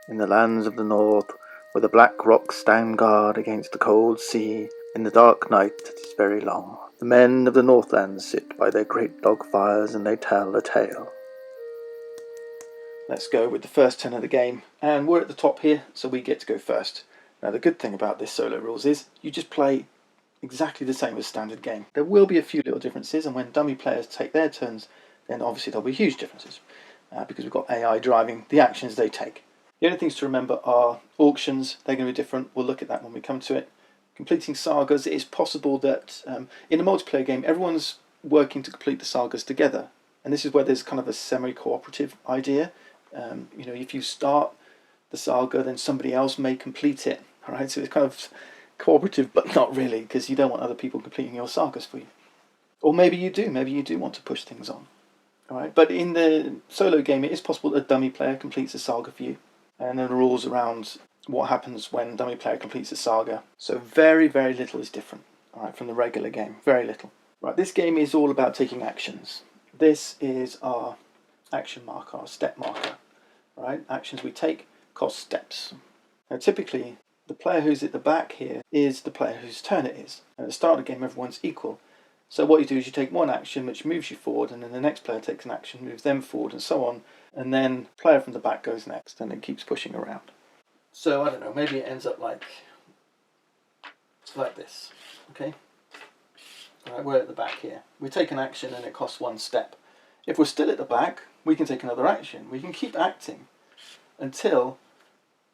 In the lands of the north, where the black rocks stand guard against the cold sea, in the dark night that is very long, the men of the Northland sit by their great log fires and they tell a tale. Let's go with the first turn of the game, and we're at the top here, so we get to go first. Now the good thing about this solo rules is you just play exactly the same as standard game. There will be a few little differences, and when dummy players take their turns, then obviously there'll be huge differences, because we've got AI driving the actions they take. The only things to remember are auctions. They're going to be different. We'll look at that when we come to it. Completing sagas, it is possible that in a multiplayer game everyone's working to complete the sagas together, and this is where there's kind of a semi-cooperative idea. If you start the saga, then somebody else may complete it. All right, so it's kind of cooperative, but not really, because you don't want other people completing your sagas for you. Or maybe you do. Maybe you do want to push things on. All right, but in the solo game, it is possible that a dummy player completes a saga for you, and then the rules around what happens when a dummy player completes a saga. So very, very little is different. All right, from the regular game, very little. Right, this game is all about taking actions. This is our action marker, our step marker. Right, actions we take cost steps. Now typically the player who's at the back here is the player whose turn it is. And at the start of the game everyone's equal. So what you do is you take one action which moves you forward, and then the next player takes an action, moves them forward, and so on. And then the player from the back goes next, and it keeps pushing around. So I don't know, maybe it ends up like this. Okay? Alright, we're at the back here. We take an action and it costs one step. If we're still at the back, we can take another action. We can keep acting until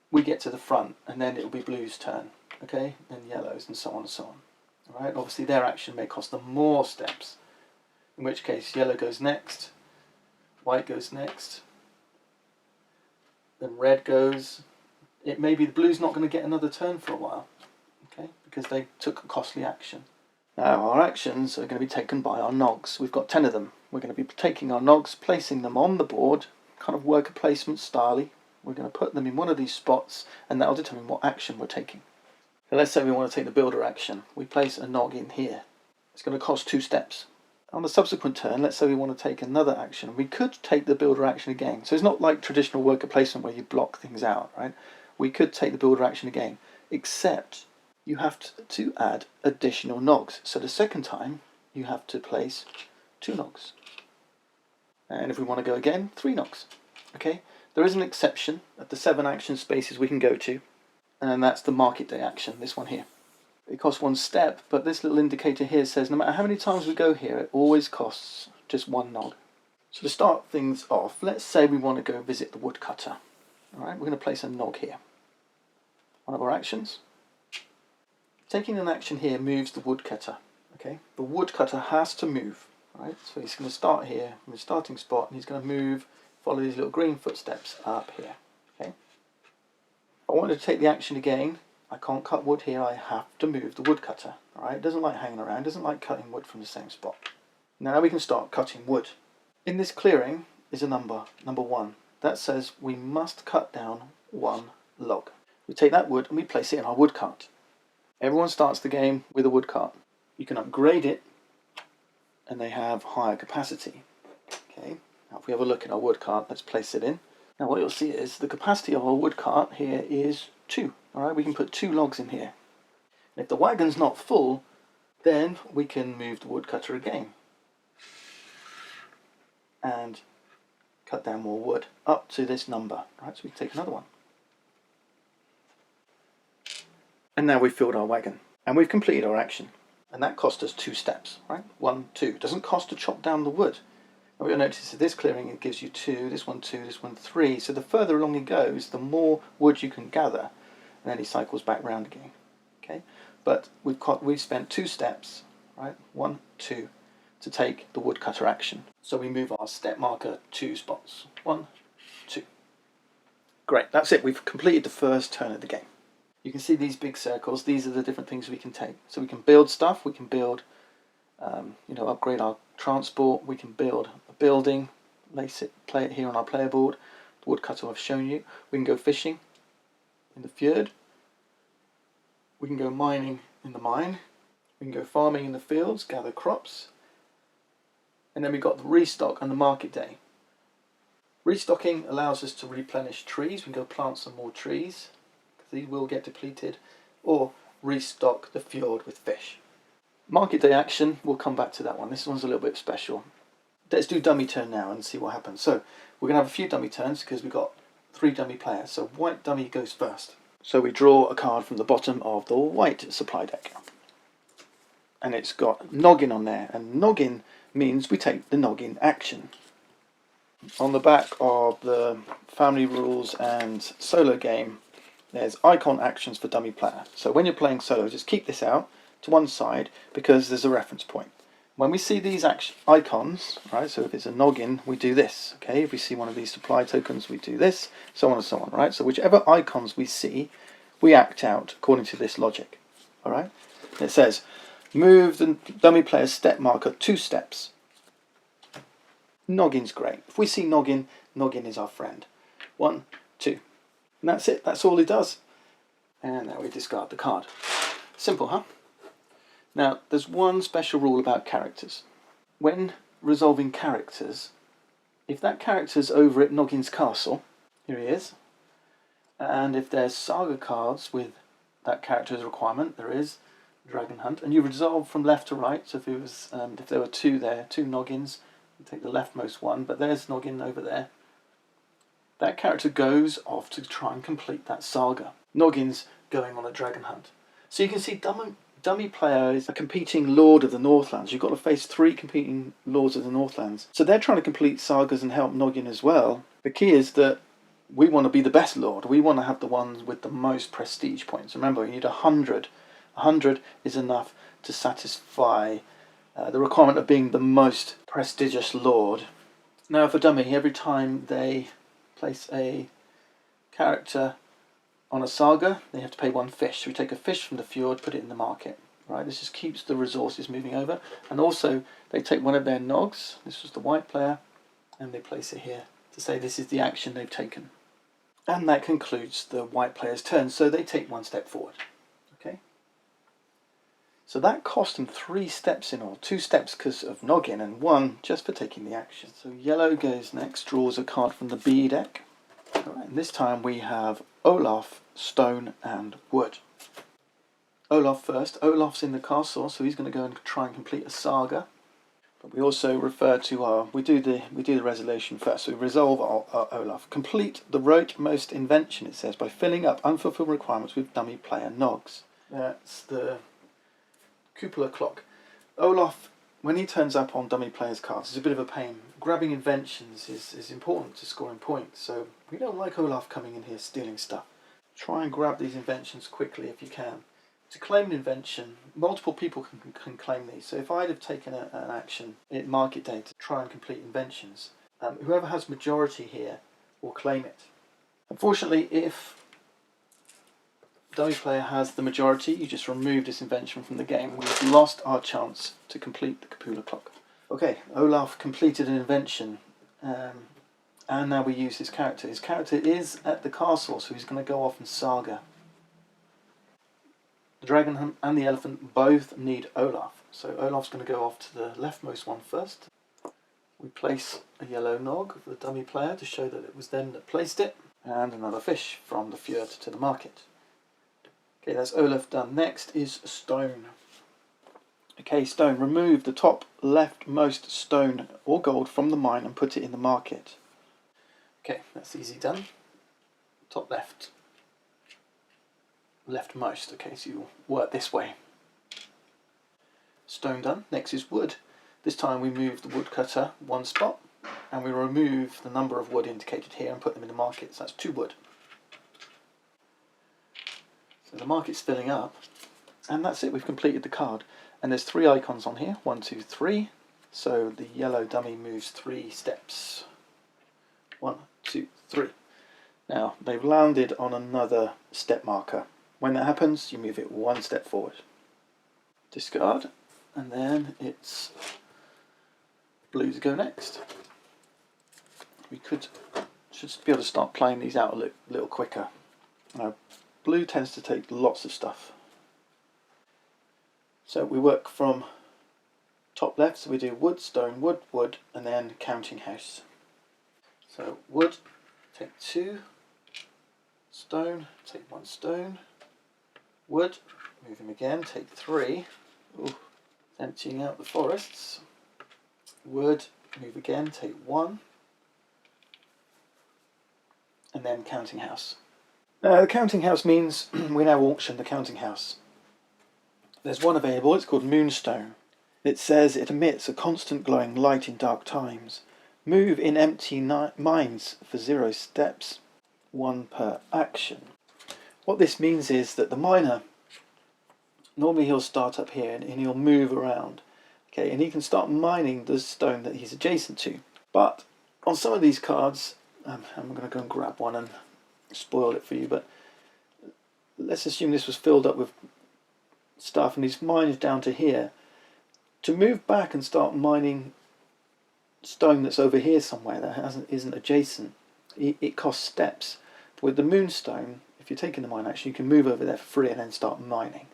we get to the front, and then it'll be blue's turn, okay, and yellow's, and so on and so on. All right. Obviously, their action may cost them more steps. In which case, yellow goes next, white goes next, then red goes. It may be the blue's not going to get another turn for a while, okay, because they took a costly action. Now, our actions are going to be taken by our nogs. We've got 10 of them. We're going to be taking our nogs, placing them on the board, kind of worker placement style-y. We're going to put them in one of these spots, and that'll determine what action we're taking. So let's say we want to take the builder action. We place a nog in here. It's going to cost 2 steps. On the subsequent turn, let's say we want to take another action. We could take the builder action again. So it's not like traditional worker placement where you block things out, right? We could take the builder action again, except you have to add additional nogs. So the second time, you have to place 2 nogs. And if we want to go again, 3 nogs. Okay? There is an exception at the 7 action spaces we can go to, and that's the market day action, this one here. It costs 1 step, but this little indicator here says no matter how many times we go here, it always costs just 1 nog. So to start things off, let's say we want to go visit the woodcutter. Alright, we're going to place a nog here. One of our actions. Taking an action here moves the woodcutter. Okay, the woodcutter has to move. Right, so he's going to start here from his starting spot, and he's going to move, follow these little green footsteps up here. Okay. If I wanted to take the action again, I can't cut wood here. I have to move the woodcutter. All right, it doesn't like hanging around. It doesn't like cutting wood from the same spot. Now we can start cutting wood. In this clearing is a number 1. That says we must cut down 1 log. We take that wood and we place it in our wood cart. Everyone starts the game with a wood cart. You can upgrade it, and they have higher capacity. Okay, now if we have a look at our wood cart, let's place it in. Now what you'll see is the capacity of our wood cart here is 2. Alright, we can put 2 logs in here. And if the wagon's not full, then we can move the woodcutter again and cut down more wood up to this number. Right, so we can take another one. And now we've filled our wagon, and we've completed our action. And that cost us 2 steps, right? 1, 2. It doesn't cost to chop down the wood. And what you'll notice is this clearing, it gives you 2, this one 2, this one 3. So the further along it goes, the more wood you can gather, and then he cycles back round again. Okay? But we've spent 2 steps, right? 1, 2, to take the woodcutter action. So we move our step marker 2 spots. 1, 2. Great, that's it. We've completed the first turn of the game. You can see these big circles. These are the different things we can take. So we can build stuff. We can build, upgrade our transport. We can build a building, play it here on our player board. The woodcutter I've shown you. We can go fishing in the fjord. We can go mining in the mine. We can go farming in the fields, gather crops. And then we've got the restock and the market day. Restocking allows us to replenish trees. We can go plant some more trees, because these will get depleted, or restock the fjord with fish. Market day action, we'll come back to that one. This one's a little bit special. Let's do dummy turn now and see what happens. So we're going to have a few dummy turns because we've got 3 dummy players. So white dummy goes first. So we draw a card from the bottom of the white supply deck. And it's got Noggin on there. And Noggin means we take the Noggin action. On the back of the family rules and solo game, there's icon actions for dummy player. So when you're playing solo, just keep this out to one side because there's a reference point. When we see these icons, right, so if it's a Noggin, we do this, okay? If we see one of these supply tokens, we do this, so on and so on, right? So whichever icons we see, we act out according to this logic, all right? It says, move the dummy player's step marker 2 steps. Noggin's great. If we see Noggin, Noggin is our friend. 1, 2. And that's it, that's all he does. And now we discard the card. Simple, huh? Now, there's one special rule about characters. When resolving characters, if that character's over at Noggin's castle, here he is, and if there's saga cards with that character's requirement, there is Dragon Hunt, and you resolve from left to right, so if there were 2 there, 2 Noggins, you take the leftmost one, but there's Noggin over there, that character goes off to try and complete that saga. Noggin's going on a Dragon Hunt. So you can see dummy player is a competing Lord of the Northlands. You've got to face 3 competing Lords of the Northlands. So they're trying to complete sagas and help Noggin as well. The key is that we want to be the best Lord. We want to have the ones with the most prestige points. Remember, you need 100. 100 is enough to satisfy the requirement of being the most prestigious Lord. Now for dummy, every time they place a character on a saga, they have to pay 1 fish. So we take a fish from the fjord, put it in the market. Right, this just keeps the resources moving over. And also, they take one of their nogs, this was the white player, and they place it here to say this is the action they've taken. And that concludes the white player's turn, so they take 1 step forward. Okay. So that cost them 3 steps in all. 2 steps because of Noggin, and 1 just for taking the action. So yellow goes next, draws a card from the B deck. Right, and this time we have Olaf, Stone and Wood. Olaf first. Olaf's in the castle, so he's going to go and try and complete a saga. But we also refer to we do the resolution first. So we resolve our Olaf. Complete the rightmost invention, it says, by filling up unfulfilled requirements with dummy player Nogs. That's the cupola clock. Olaf, when he turns up on dummy players' cards, is a bit of a pain. Grabbing inventions is important to scoring points, so we don't like Olaf coming in here stealing stuff. Try and grab these inventions quickly if you can. To claim an invention, multiple people can claim these. So if I'd have taken an action at market day to try and complete inventions, whoever has majority here will claim it. Unfortunately, if dummy player has the majority, you just remove this invention from the game. We've lost our chance to complete the cupola clock. Okay, Olaf completed an invention, and now we use his character. His character is at the castle, so he's going to go off and saga. The Dragon Hunt and the Elephant both need Olaf, so Olaf's going to go off to the leftmost one first. We place a yellow nog for the dummy player to show that it was them that placed it, and another fish from the fjord to the market. Okay, that's Olaf done. Next is Stone. Okay, Stone, remove the top leftmost stone or gold from the mine and put it in the market. Okay, that's easy done. Top left. Leftmost, okay, so you work this way. Stone done. Next is wood. This time we move the woodcutter 1 spot and we remove the number of wood indicated here and put them in the market. So that's 2 wood. So the market's filling up, and that's it, we've completed the card. And there's 3 icons on here, 1, 2, 3. So the yellow dummy moves 3 steps. 1, 2, 3. Now they've landed on another step marker. When that happens, you move it 1 step forward. Discard, and then it's blue to go next. We should be able to start playing these out a little quicker. Now, blue tends to take lots of stuff. So we work from top left, so we do wood, stone, wood, wood, and then counting house. So wood, take 2. Stone, take 1 stone. Wood, move him again, take 3. Ooh, emptying out the forests. Wood, move again, take 1. And then counting house. The counting house means we now auction the counting house. There's one available, it's called Moonstone. It says it emits a constant glowing light in dark times. Move in empty mines for 0 steps, 1 per action. What this means is that the miner, normally he'll start up here and he'll move around. Okay, and he can start mining the stone that he's adjacent to. But on some of these cards, I'm going to go and grab one and spoil it for you, but let's assume this was filled up with stuff and he's mined down to here. To move back and start mining stone that's over here somewhere that isn't adjacent, it costs steps. With the Moonstone, if you're taking the mine action, you can move over there for free and then start mining.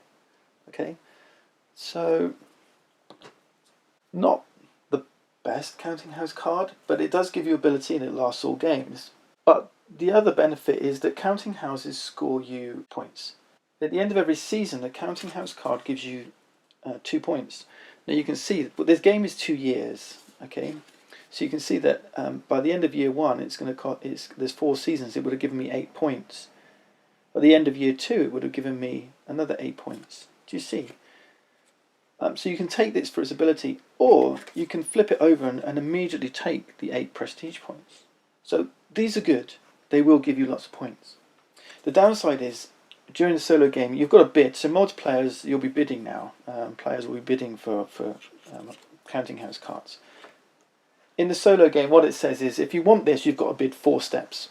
Okay, so not the best counting house card, but it does give you ability and it lasts all games. But the other benefit is that counting houses score you points. At the end of every season, the counting house card gives you 2 points. Now you can see, but this game is 2 years. Okay, so you can see that by the end of year 1, it's going to cost. There's 4 seasons. It would have given me 8 points. By the end of year 2, it would have given me another 8 points. Do you see? So you can take this for its ability, or you can flip it over and immediately take the 8 prestige points. So these are good. They will give you lots of points. The downside is, during the solo game, you've got to bid. So multiplayers, you'll be bidding now. Players will be bidding for counting house cards. In the solo game, what it says is, if you want this, you've got to bid 4 steps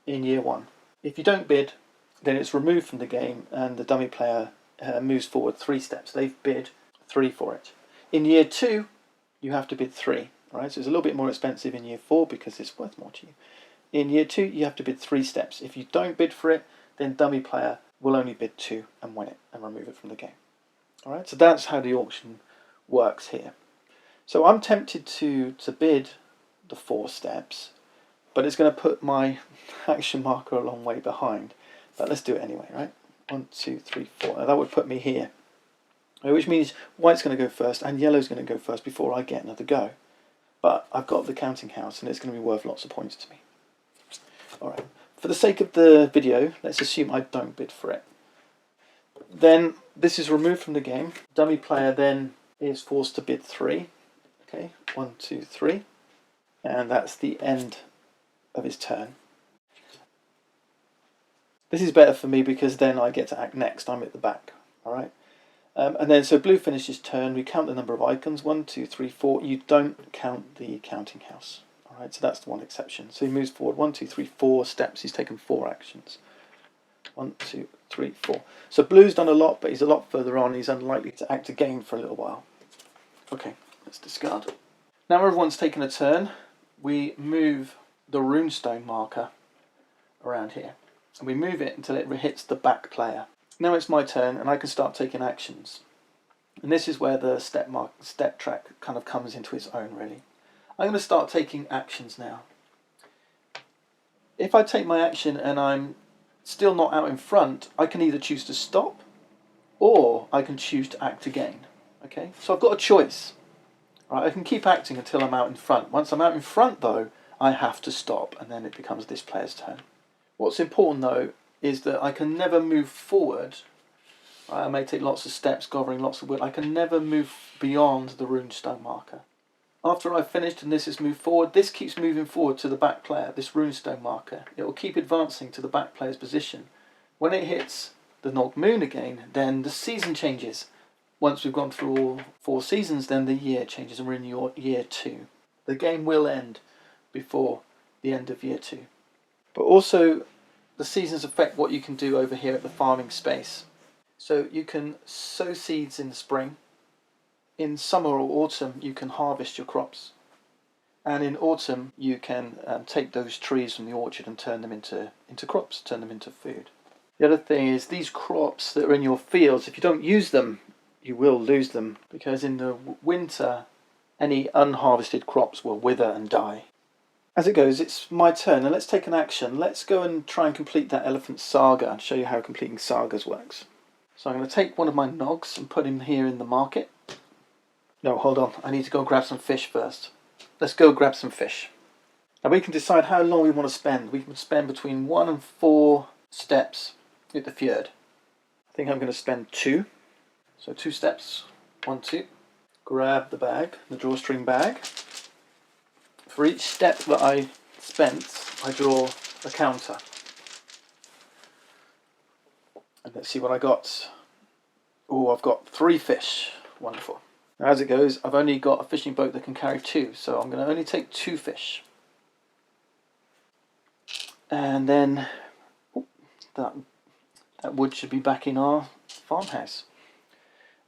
in year 1. If you don't bid, then it's removed from the game and the dummy player moves forward 3 steps. They've bid 3 for it. In year 2, you have to bid 3. Right? So it's a little bit more expensive in year 4 because it's worth more to you. In year 2, you have to bid 3 steps. If you don't bid for it, then dummy player will only bid 2 and win it and remove it from the game. All right? So that's how the auction works here. So I'm tempted to bid the 4 steps, but it's going to put my action marker a long way behind. But let's do it anyway, right? 1, 2, 3, 4. Now that would put me here, which means white's going to go first and yellow's going to go first before I get another go. But I've got the counting house and it's going to be worth lots of points to me. All right. For the sake of the video, let's assume I don't bid for it. Then this is removed from the game. Dummy player then is forced to bid 3. Okay, 1, 2, 3. And that's the end of his turn. This is better for me because then I get to act next. I'm at the back. All right. And then so blue finishes turn. We count the number of icons. 1, 2, 3, 4. You don't count the counting house. All right. So that's the one exception. So he moves forward 1, 2, 3, 4 steps. He's taken 4 actions. 1, 2, 3, 4. So blue's done a lot, but he's a lot further on. He's unlikely to act again for a little while. Okay. Let's discard. Now everyone's taken a turn. We move the runestone marker around here. And we move it until it hits the back player. Now it's my turn and I can start taking actions. And this is where the step track kind of comes into its own, really. I'm going to start taking actions now. If I take my action and I'm still not out in front, I can either choose to stop or I can choose to act again. Okay, so I've got a choice. Right, I can keep acting until I'm out in front. Once I'm out in front, though, I have to stop, and then it becomes this player's turn. What's important, though, is that I can never move forward. I may take lots of steps, gathering lots of wood. I can never move beyond the runestone marker. After I've finished and this has moved forward, this keeps moving forward to the back player, this runestone marker. It will keep advancing to the back player's position. When it hits the Nog Moon again, then the season changes. Once we've gone through all 4 seasons, then the year changes and we're in year 2. The game will end before the end of year 2. But also, the seasons affect what you can do over here at the farming space. So you can sow seeds in the spring. In summer or autumn, you can harvest your crops. And in autumn, you can take those trees from the orchard and turn them into crops, turn them into food. The other thing is these crops that are in your fields, if you don't use them, you will lose them, because in the winter any unharvested crops will wither and die. As it goes, it's my turn, and let's take an action. Let's go and try and complete that elephant saga and show you how completing sagas works. So I'm going to take one of my nogs and put him here in the market. No, hold on, I need to go grab some fish first. Let's go grab some fish. Now we can decide how long we want to spend. We can spend between 1 and 4 steps at the fjord. I think I'm going to spend 2. So 2 steps, 1, 2. Grab the bag, the drawstring bag. For each step that I spent, I draw a counter. And let's see what I got. Oh, I've got 3 fish. Wonderful. Now as it goes, I've only got a fishing boat that can carry 2, so I'm going to only take 2 fish. And then that wood should be back in our farmhouse.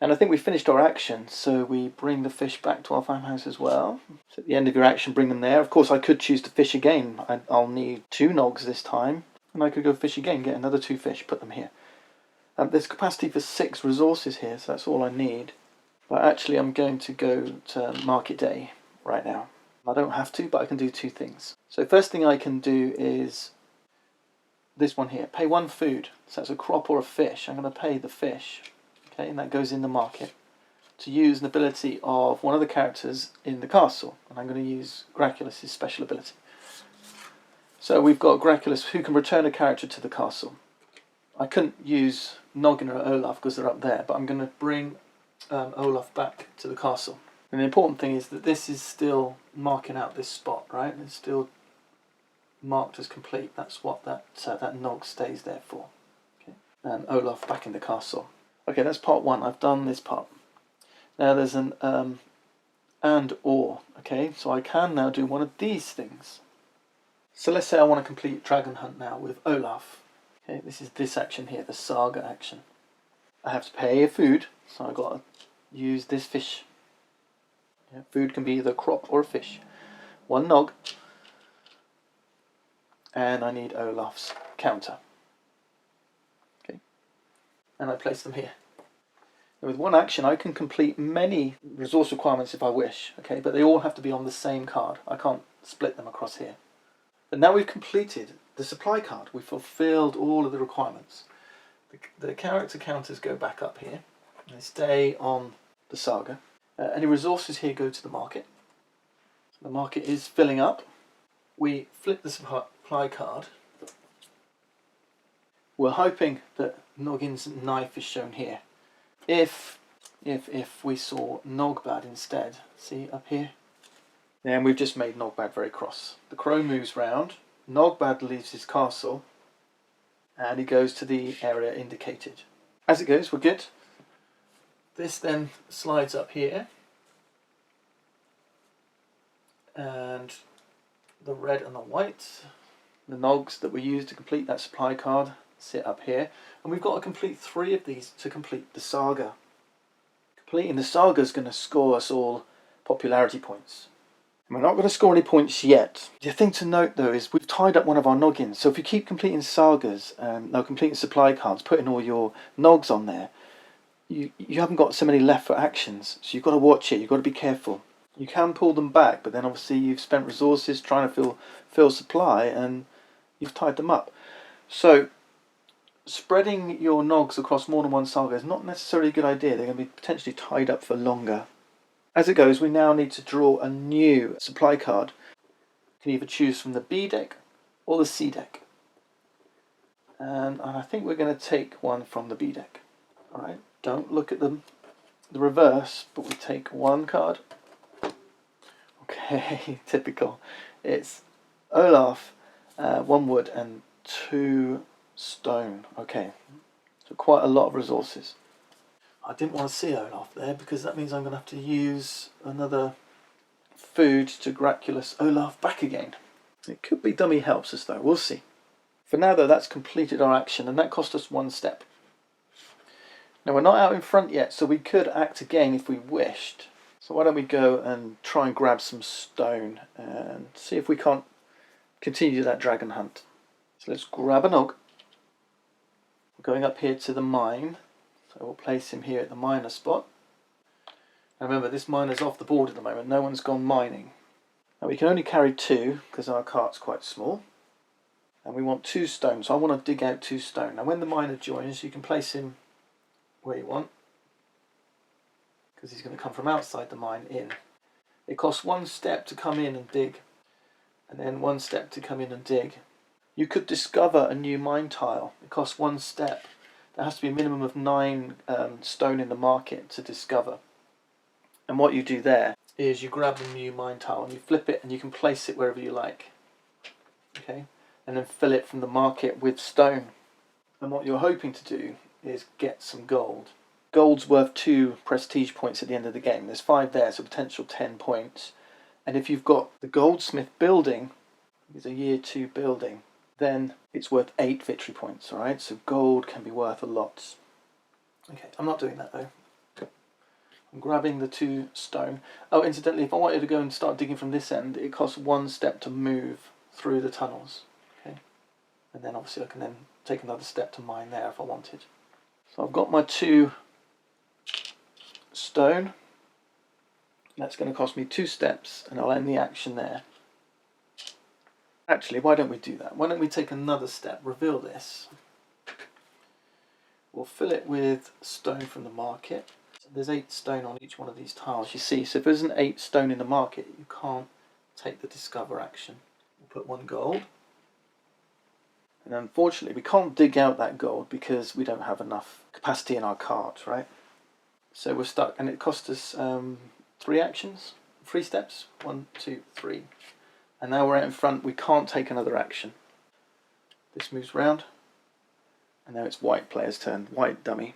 And I think we finished our action, so we bring the fish back to our farmhouse as well. So at the end of your action, bring them there. Of course, I could choose to fish again. I'll need 2 nogs this time, and I could go fish again, get another 2 fish, put them here. There's capacity for 6 resources here, so that's all I need. But actually, I'm going to go to market day right now. I don't have to, but I can do 2 things. So first thing I can do is this one here, pay 1 food. So that's a crop or a fish. I'm going to pay the fish. Okay, and that goes in the market to use an ability of one of the characters in the castle. And I'm going to use Graculus' special ability. So we've got Graculus who can return a character to the castle. I couldn't use Noggin or Olaf because they're up there, but I'm going to bring Olaf back to the castle. And the important thing is that this is still marking out this spot, right? It's still marked as complete. That's what that Nog stays there for. Okay. And Olaf back in the castle. Okay, that's part 1. I've done this part. Now there's an and or. Okay, so I can now do one of these things. So let's say I want to complete Dragon Hunt now with Olaf. Okay, this is this action here, the Saga action. I have to pay a food, so I've got to use this fish. Yeah, food can be either a crop or a fish. 1 nog. And I need Olaf's counter. Okay, and I place them here. Now with 1 action, I can complete many resource requirements if I wish. Okay, but they all have to be on the same card. I can't split them across here. But now we've completed the supply card. We've fulfilled all of the requirements. The character counters go back up here. They stay on the saga. Any resources here go to the market. So the market is filling up. We flip the supply card. We're hoping that Noggin's knife is shown here. If we saw Nogbad instead, see up here? And we've just made Nogbad very cross. The crow moves round, Nogbad leaves his castle, and he goes to the area indicated. As it goes, we're good. This then slides up here, and the red and the white, the Nogs that we used to complete that supply card, sit up here. And we've got to complete 3 of these to complete the saga. Completing the saga is going to score us all popularity points. And we're not going to score any points yet. The thing to note though is we've tied up one of our noggins. So if you keep completing sagas, completing supply cards, putting all your nogs on there, you haven't got so many left for actions. So you've got to watch it, you've got to be careful. You can pull them back, but then obviously you've spent resources trying to fill supply and you've tied them up. So spreading your nogs across more than 1 saga is not necessarily a good idea. They're going to be potentially tied up for longer. As it goes, we now need to draw a new supply card. You can either choose from the B deck or the C deck. And I think we're going to take one from the B deck. Alright, don't look at the reverse, but we take 1 card. Okay, typical. It's Olaf, 1 wood and 2 stone. Okay, so quite a lot of resources. I didn't want to see Olaf there because that means I'm going to have to use another food to Graculus Olaf back again. It could be dummy helps us though, we'll see. For now though, that's completed our action and that cost us 1 step. Now we're not out in front yet, so we could act again if we wished. So why don't we go and try and grab some stone and see if we can't continue that dragon hunt. So let's grab a nog. We're going up here to the mine. So we'll place him here at the miner spot. And remember, this miner's off the board at the moment. No one's gone mining. Now we can only carry 2 because our cart's quite small. And we want 2 stone, so I want to dig out 2 stone. Now when the miner joins, you can place him where you want, because he's going to come from outside the mine in. It costs 1 step to come in and dig, and then 1 step to come in and dig. You could discover a new mine tile. It costs 1 step. There has to be a minimum of 9 stone in the market to discover. And what you do there is you grab a new mine tile and you flip it and you can place it wherever you like. Okay? And then fill it from the market with stone. And what you're hoping to do is get some gold. Gold's worth 2 prestige points at the end of the game. There's 5 there, so potential 10 points. And if you've got the goldsmith building, it's a year 2 building, then it's worth 8 victory points, alright? So gold can be worth a lot. Okay, I'm not doing that though. I'm grabbing the 2 stone. Oh, incidentally, if I wanted to go and start digging from this end, it costs 1 step to move through the tunnels. Okay, and then obviously I can then take another step to mine there if I wanted. So I've got my 2 stone. That's going to cost me 2 steps, and I'll end the action there. Actually, why don't we do that? Why don't we take another step, reveal this. We'll fill it with stone from the market. So there's 8 stone on each one of these tiles, you see. So if there isn't 8 stone in the market, you can't take the discover action. We'll put 1 gold. And unfortunately, we can't dig out that gold because we don't have enough capacity in our cart, right? So we're stuck, and it cost us 3 actions, 3 steps. 1, 2, 3. And now we're out in front, we can't take another action. This moves round, and now it's white player's turn, white dummy.